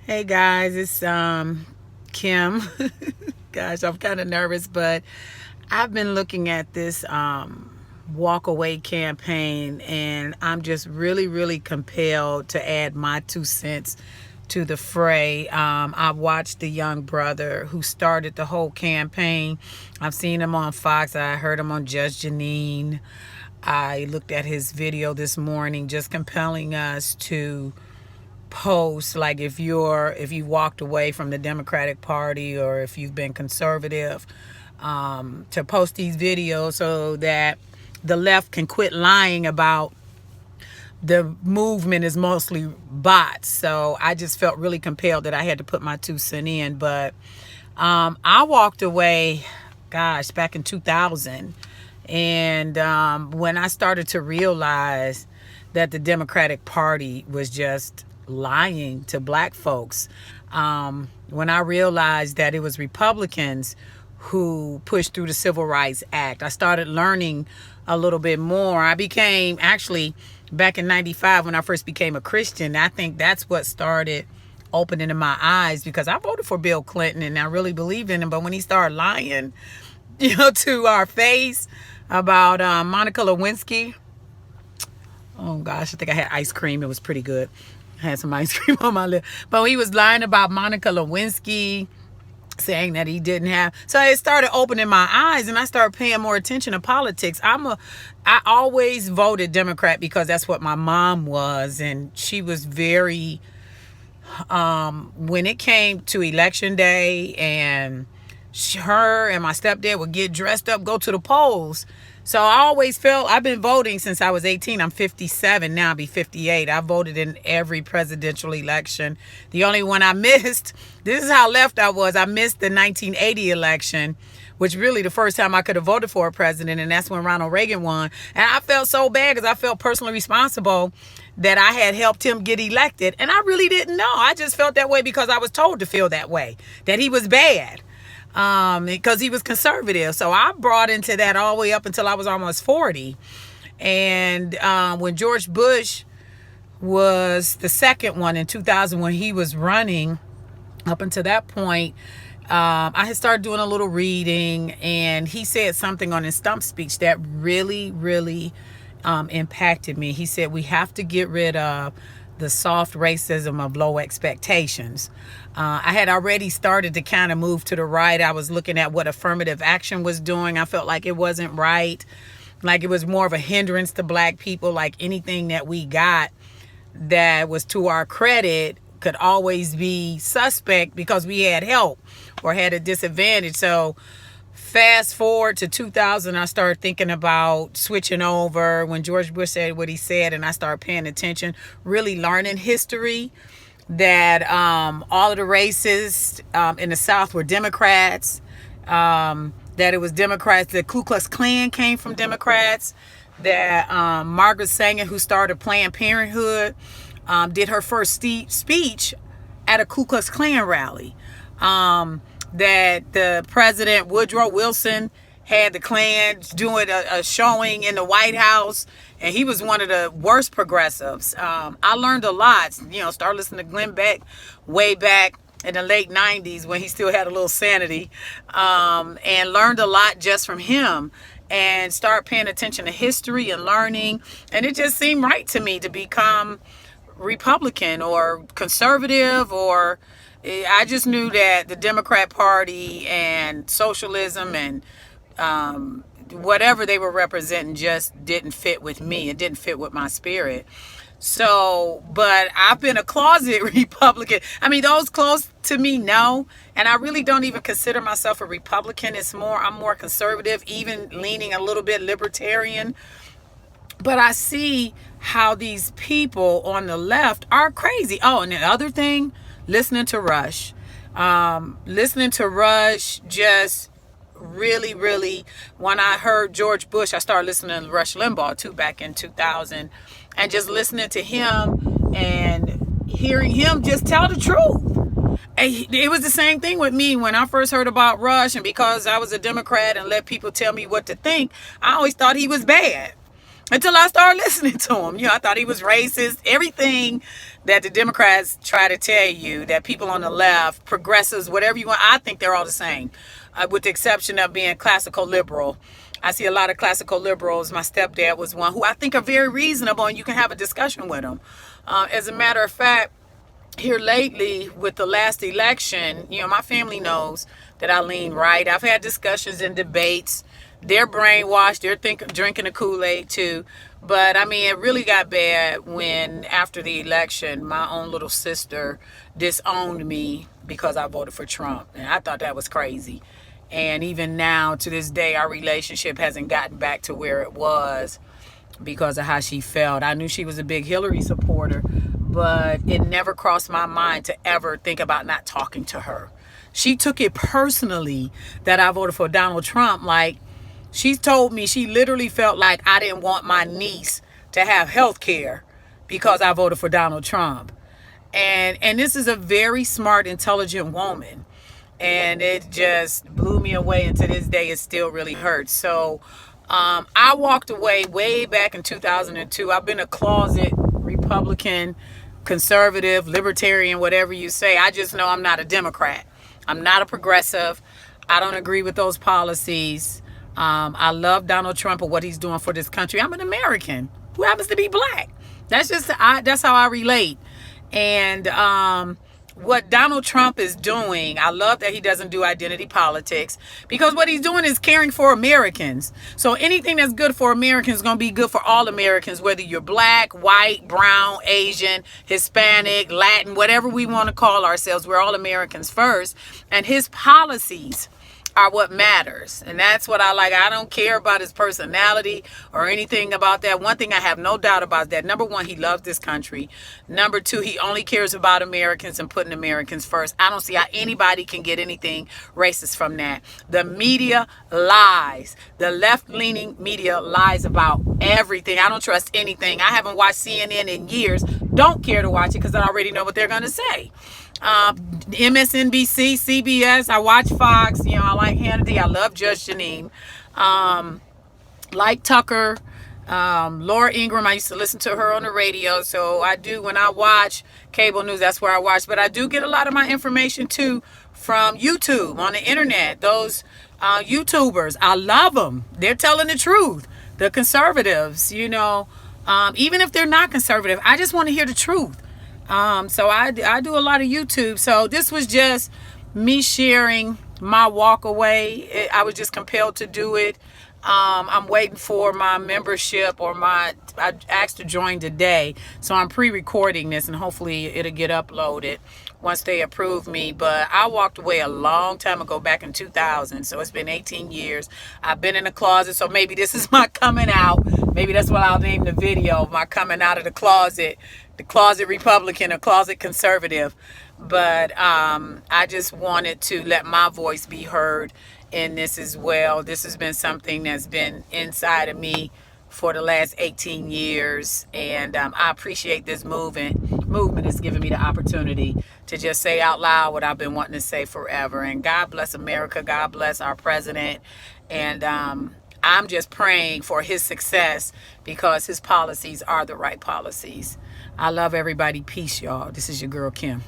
Hey guys, it's Kim. Gosh, I'm kind of nervous, but I've been looking at this walk away campaign, and I'm just really compelled to add my 2 cents to the fray. I've watched the young brother who started the whole campaign. I've seen him on Fox. I heard him on Judge Janine. I looked at his video this morning, just compelling us to post, like, if you walked away from the Democratic Party, or if you've been conservative, to post these videos so that the left can quit lying about the movement is mostly bots. So I just felt really compelled that I had to put my 2 cents in. But I walked away, gosh, back in 2000. And when I started to realize that the Democratic Party was just lying to black folks, when I realized that it was Republicans who pushed through the Civil Rights Act, I started learning a little bit more. I became, actually, back in 95, when I first became a Christian, I think that's what started opening my eyes, because I voted for Bill Clinton and I really believed in him. But when he started lying, to our face about Monica Lewinsky, oh gosh, I think I had ice cream. It was pretty good. I had some ice cream on my lip. But he was lying about Monica Lewinsky, saying that he didn't have. So it started opening my eyes, and I started paying more attention to politics. I always voted Democrat because that's what my mom was, and she was very, when it came to election day, and her and my stepdad would get dressed up, go to the polls. So I always felt, I've been voting since I was 18. I'm 57 now, I'll be 58. I voted in every presidential election. The only one I missed, this is how left I was, I missed the 1980 election, which really the first time I could have voted for a president, and that's when Ronald Reagan won. And I felt so bad because I felt personally responsible that I had helped him get elected. And I really didn't know. I just felt that way because I was told to feel that way, that he was bad, because he was conservative. So I brought into that all the way up until I was almost 40. And when George Bush was the second one in 2000, when he was running, up until that point, I had started doing a little reading, and he said something on his stump speech that really impacted me. He said, we have to get rid of the soft racism of low expectations. I had already started to kind of move to the right. I was looking at what affirmative action was doing. I felt like it wasn't right. Like it was more of a hindrance to black people. Like anything that we got that was to our credit could always be suspect because we had help or had a disadvantage. So fast forward to 2000, I started thinking about switching over when George Bush said what he said, and I started paying attention, really learning history, that all of the racists in the South were Democrats, that it was Democrats, the Ku Klux Klan came from Democrats, that Margaret Sanger, who started Planned Parenthood, did her first speech at a Ku Klux Klan rally. That the president, Woodrow Wilson, had the Klan doing a showing in the White House, and he was one of the worst progressives. I learned a lot, started listening to Glenn Beck way back in the late 90s when he still had a little sanity, and learned a lot just from him, and start paying attention to history and learning. And it just seemed right to me to become Republican or conservative, or I just knew that the Democrat Party and socialism and whatever they were representing just didn't fit with me. It didn't fit with my spirit. So, but I've been a closet Republican. I mean, those close to me know, and I really don't even consider myself a Republican. I'm more conservative, even leaning a little bit libertarian. But I see how these people on the left are crazy. Oh, and the other thing, listening to Rush. Just really, when I heard George Bush, I started listening to Rush Limbaugh too back in 2000, and just listening to him and hearing him just tell the truth. And it was the same thing with me when I first heard about Rush, and because I was a Democrat and let people tell me what to think, I always thought he was bad. Until I started listening to him. I thought he was racist. Everything that the Democrats try to tell you that people on the left, progressives, whatever you want, I think they're all the same, with the exception of being classical liberal. I see a lot of classical liberals. My stepdad was one who I think are very reasonable, and you can have a discussion with them. As a matter of fact, here lately with the last election, my family knows that I lean right. I've had discussions and debates. They're brainwashed. They're drinking the Kool-Aid too. But I mean, it really got bad when after the election, my own little sister disowned me because I voted for Trump. And I thought that was crazy. And even now, to this day, our relationship hasn't gotten back to where it was because of how she felt. I knew she was a big Hillary supporter, but it never crossed my mind to ever think about not talking to her. She took it personally that I voted for Donald Trump. Like, she told me she literally felt like I didn't want my niece to have health care because I voted for Donald Trump. And this is a very smart, intelligent woman. And it just blew me away. And to this day, it still really hurts. So I walked away way back in 2002. I've been a closet Republican, conservative, libertarian, whatever you say. I just know I'm not a Democrat. I'm not a progressive. I don't agree with those policies. I love Donald Trump and what he's doing for this country. I'm an American who happens to be black. That's how I relate. And what Donald Trump is doing, I love that he doesn't do identity politics, because what he's doing is caring for Americans. So anything that's good for Americans is going to be good for all Americans, whether you're black, white, brown, Asian, Hispanic, Latin, whatever we want to call ourselves. We're all Americans first. And his policies are what matters. And that's what I like. I don't care about his personality or anything about that. One thing I have no doubt about is that, number one, he loves this country. Number two, he only cares about Americans and putting Americans first. I don't see how anybody can get anything racist from that. The media lies. The left-leaning media lies about everything. I don't trust anything. I haven't watched CNN in years. Don't care to watch it because I already know what they're going to say. MSNBC, CBS, I watch Fox, I like Hannity, I love Judge Jeanine, like Tucker, Laura Ingraham. I used to listen to her on the radio, so I do. When I watch cable news, that's where I watch, but I do get a lot of my information too from YouTube, on the internet. Those YouTubers, I love them. They're telling the truth. The conservatives, even if they're not conservative, I just want to hear the truth. So I do a lot of YouTube. So this was just me sharing my walk away. I was just compelled to do it. I'm waiting for my membership I asked to join today. So I'm pre-recording this and hopefully it'll get uploaded once they approve me. But I walked away a long time ago, back in 2000. So it's been 18 years. I've been in the closet. So maybe this is my coming out. Maybe that's what I'll name the video, my coming out of the closet Republican or closet conservative. But I just wanted to let my voice be heard in this as well. This has been something that's been inside of me for the last 18 years. And I appreciate this movement is giving me the opportunity to just say out loud what I've been wanting to say forever. And God bless America. God bless our president. And I'm just praying for his success because his policies are the right policies. I love everybody. Peace, y'all. This is your girl, Kim.